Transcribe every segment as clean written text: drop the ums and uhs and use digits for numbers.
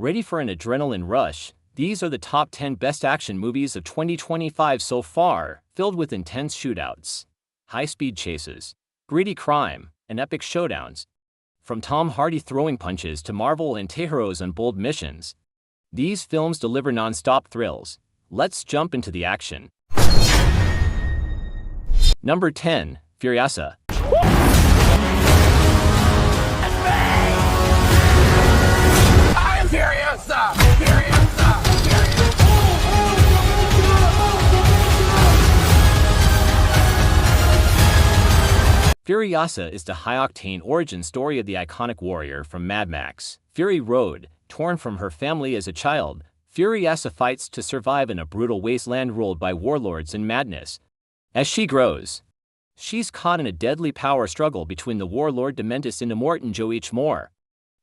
Ready for an adrenaline rush? These are the top 10 best action movies of 2025 so far, filled with intense shootouts, high-speed chases, gritty crime, and epic showdowns. From Tom Hardy throwing punches to Marvel anti-heroes on bold missions, these films deliver non-stop thrills. Let's jump into the action. Number 10, Furiosa. Furiosa! Furiosa! Furiosa is the high-octane origin story of the iconic warrior from Mad Max, Fury Road. Torn from her family as a child, Furiosa fights to survive in a brutal wasteland ruled by warlords and madness. As she grows, she's caught in a deadly power struggle between the warlord Dementis and immortan Joe each more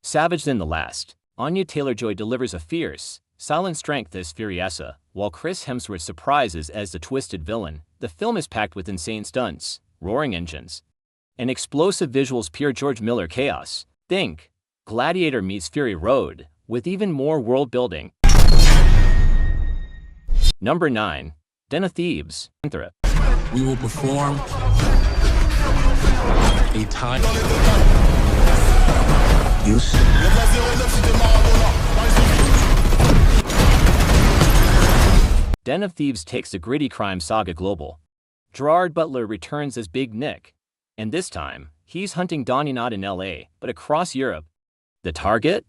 savage than the last. Anya Taylor-Joy delivers a fierce, silent strength as Furiosa, while Chris Hemsworth surprises as the twisted villain. The film is packed with insane stunts, roaring engines, and explosive visuals, pure George Miller chaos. Think Gladiator meets Fury Road, with even more world building. Number 9, Den of Thieves. We will perform a time use. Den of Thieves takes the gritty crime saga global. Gerard Butler returns as Big Nick, and this time, he's hunting Donnie not in LA, but across Europe. The target?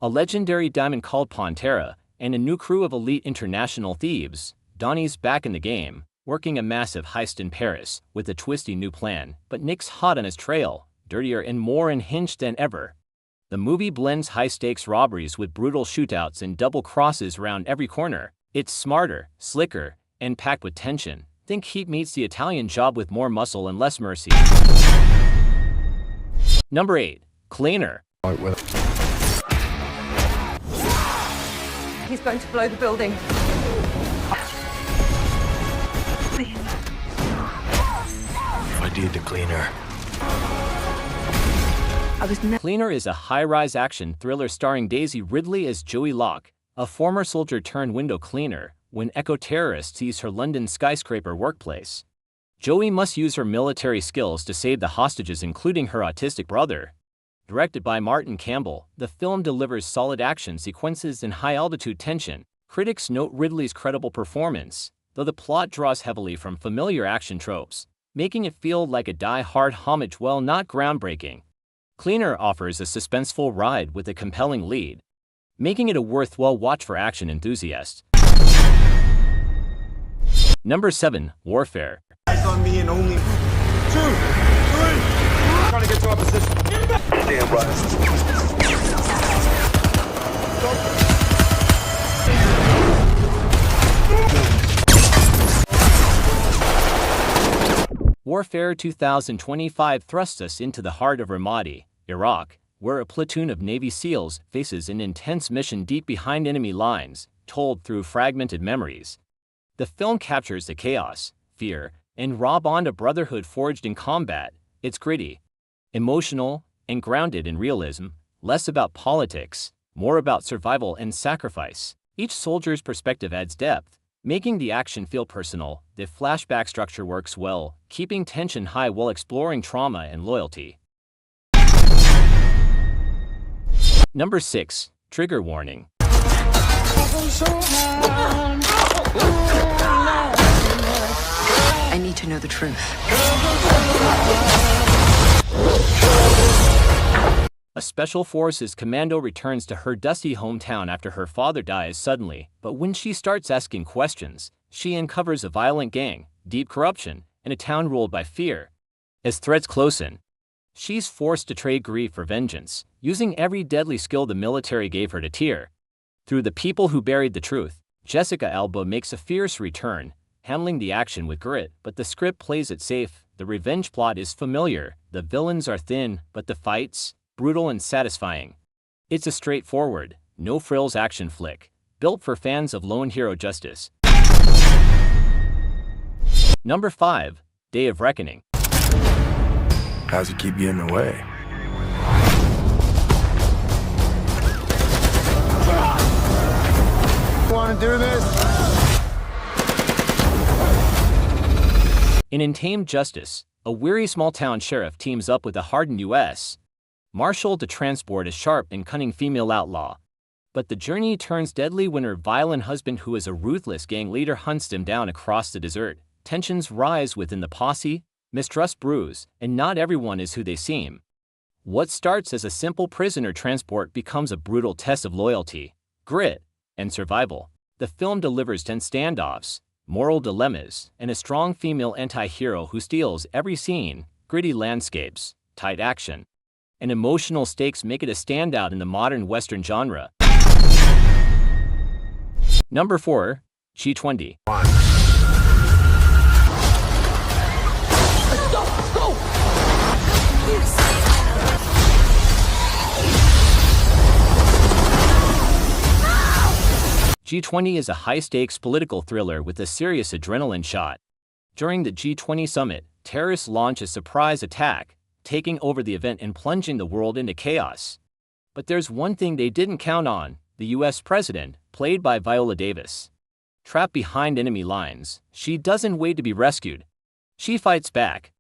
A legendary diamond called Pantera, and a new crew of elite international thieves. Donnie's back in the game, working a massive heist in Paris, with a twisty new plan, but Nick's hot on his trail, dirtier and more unhinged than ever. The movie blends high-stakes robberies with brutal shootouts and double crosses around every corner. It's smarter, slicker, and packed with tension. Think Heat meets the Italian Job with more muscle and less mercy. Number 8, Cleaner. He's going to blow the building. I did the cleaner. Cleaner is a high-rise action thriller starring Daisy Ridley as Joey Locke, a former soldier turned window cleaner, when eco-terrorists seize her London skyscraper workplace. Joey must use her military skills to save the hostages, including her autistic brother. Directed by Martin Campbell, the film delivers solid action sequences and high-altitude tension. Critics note Ridley's credible performance, though the plot draws heavily from familiar action tropes, making it feel like a die-hard homage while not groundbreaking. Cleaner offers a suspenseful ride with a compelling lead, making it a worthwhile watch for action enthusiasts. Number 7, Warfare. Eyes on me and only 2, 3. Trying to get to our position. Stand by. Warfare 2025 thrusts us into the heart of Ramadi, Iraq, where a platoon of Navy SEALs faces an intense mission deep behind enemy lines, told through fragmented memories. The film captures the chaos, fear, and raw bond of brotherhood forged in combat. It's gritty, emotional, and grounded in realism, less about politics, more about survival and sacrifice. Each soldier's perspective adds depth, making the action feel personal. The flashback structure works well, keeping tension high while exploring trauma and loyalty. Number 6, Trigger Warning. I need to know the truth. A Special Forces commando returns to her dusty hometown after her father dies suddenly, but when she starts asking questions, she uncovers a violent gang, deep corruption, and a town ruled by fear. As threats closen, she's forced to trade grief for vengeance, using every deadly skill the military gave her to tear through the people who buried the truth. Jessica Alba makes a fierce return, handling the action with grit, but the script plays it safe. The revenge plot is familiar, the villains are thin, but the fights, brutal and satisfying. It's a straightforward, no-frills action flick, built for fans of lone hero justice. Number 5, Day of Reckoning. How's it keep getting away? want to do this? In Untamed Justice, a weary small-town sheriff teams up with a hardened U.S. Marshal to transport a sharp and cunning female outlaw. But the journey turns deadly when her violent husband, who is a ruthless gang leader, hunts them down across the desert. Tensions rise within the posse, mistrust brews, and not everyone is who they seem. What starts as a simple prisoner transport becomes a brutal test of loyalty, grit, and survival. The film delivers tense standoffs, moral dilemmas, and a strong female anti-hero who steals every scene. Gritty landscapes, tight action, and emotional stakes make it a standout in the modern Western genre. Number 4. G20. G20 is a high-stakes political thriller with a serious adrenaline shot. During the G20 summit, terrorists launch a surprise attack, taking over the event and plunging the world into chaos. But there's one thing they didn't count on: the US president, played by Viola Davis. Trapped behind enemy lines, she doesn't wait to be rescued. She fights back.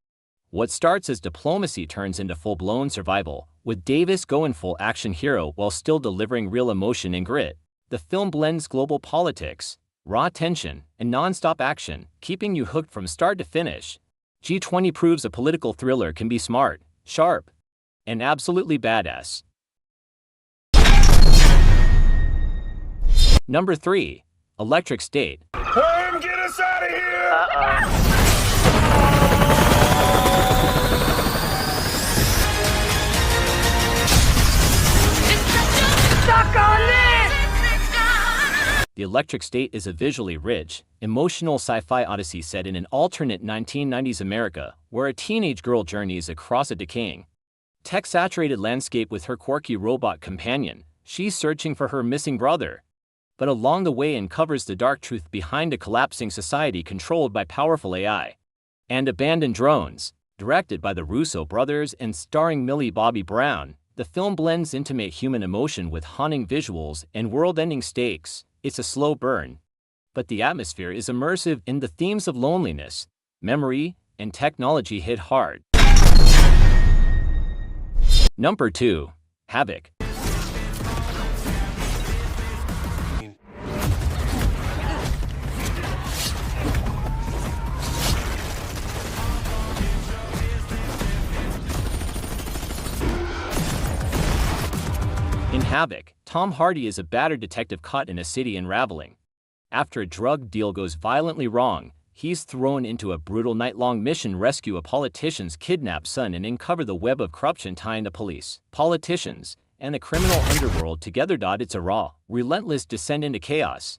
What starts as diplomacy turns into full-blown survival, with Davis going full action hero while still delivering real emotion and grit. The film blends global politics, raw tension, and non-stop action, keeping you hooked from start to finish. G20 proves a political thriller can be smart, sharp, and absolutely badass. Number 3. Electric State. Clem, get us out of here! Stuck on this! The Electric State is a visually rich, emotional sci-fi odyssey set in an alternate 1990s America, where a teenage girl journeys across a decaying, tech-saturated landscape with her quirky robot companion. She's searching for her missing brother, but along the way uncovers the dark truth behind a collapsing society controlled by powerful AI and abandoned drones. Directed by the Russo brothers and starring Millie Bobby Brown, the film blends intimate human emotion with haunting visuals and world-ending stakes. It's a slow burn, but the atmosphere is immersive, and the themes of loneliness, memory, and technology hit hard. Number 2. Havoc. In Havoc, Tom Hardy is a battered detective caught in a city unraveling. After a drug deal goes violently wrong, he's thrown into a brutal night-long mission to rescue a politician's kidnapped son and uncover the web of corruption tying the police, politicians, and the criminal underworld together. It's a raw, relentless descent into chaos.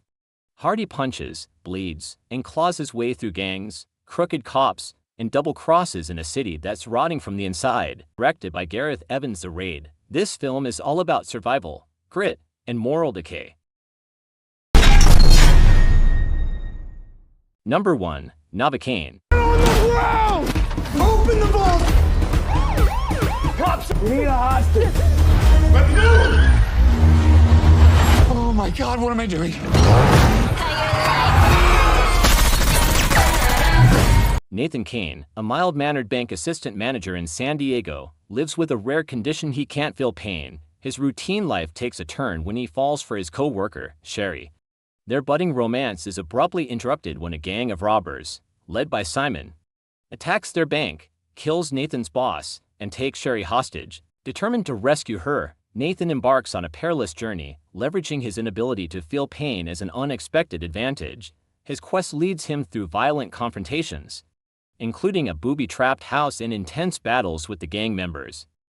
Hardy punches, bleeds, and claws his way through gangs, crooked cops, and double crosses in a city that's rotting from the inside. Directed by Gareth Evans. The Raid. This film is all about survival, grit, and moral decay. Number 1. Novocaine. Open the vault! Cops! We need a hostage! Let's move! Oh my God, what am I doing? Nathan Kane, a mild-mannered bank assistant manager in San Diego, lives with a rare condition: he can't feel pain. His routine life takes a turn when he falls for his co-worker, Sherry. Their budding romance is abruptly interrupted when a gang of robbers, led by Simon, attacks their bank, kills Nathan's boss, and takes Sherry hostage. Determined to rescue her, Nathan embarks on a perilous journey, leveraging his inability to feel pain as an unexpected advantage. His quest leads him through violent confrontations, including a booby-trapped house and intense battles with the gang members.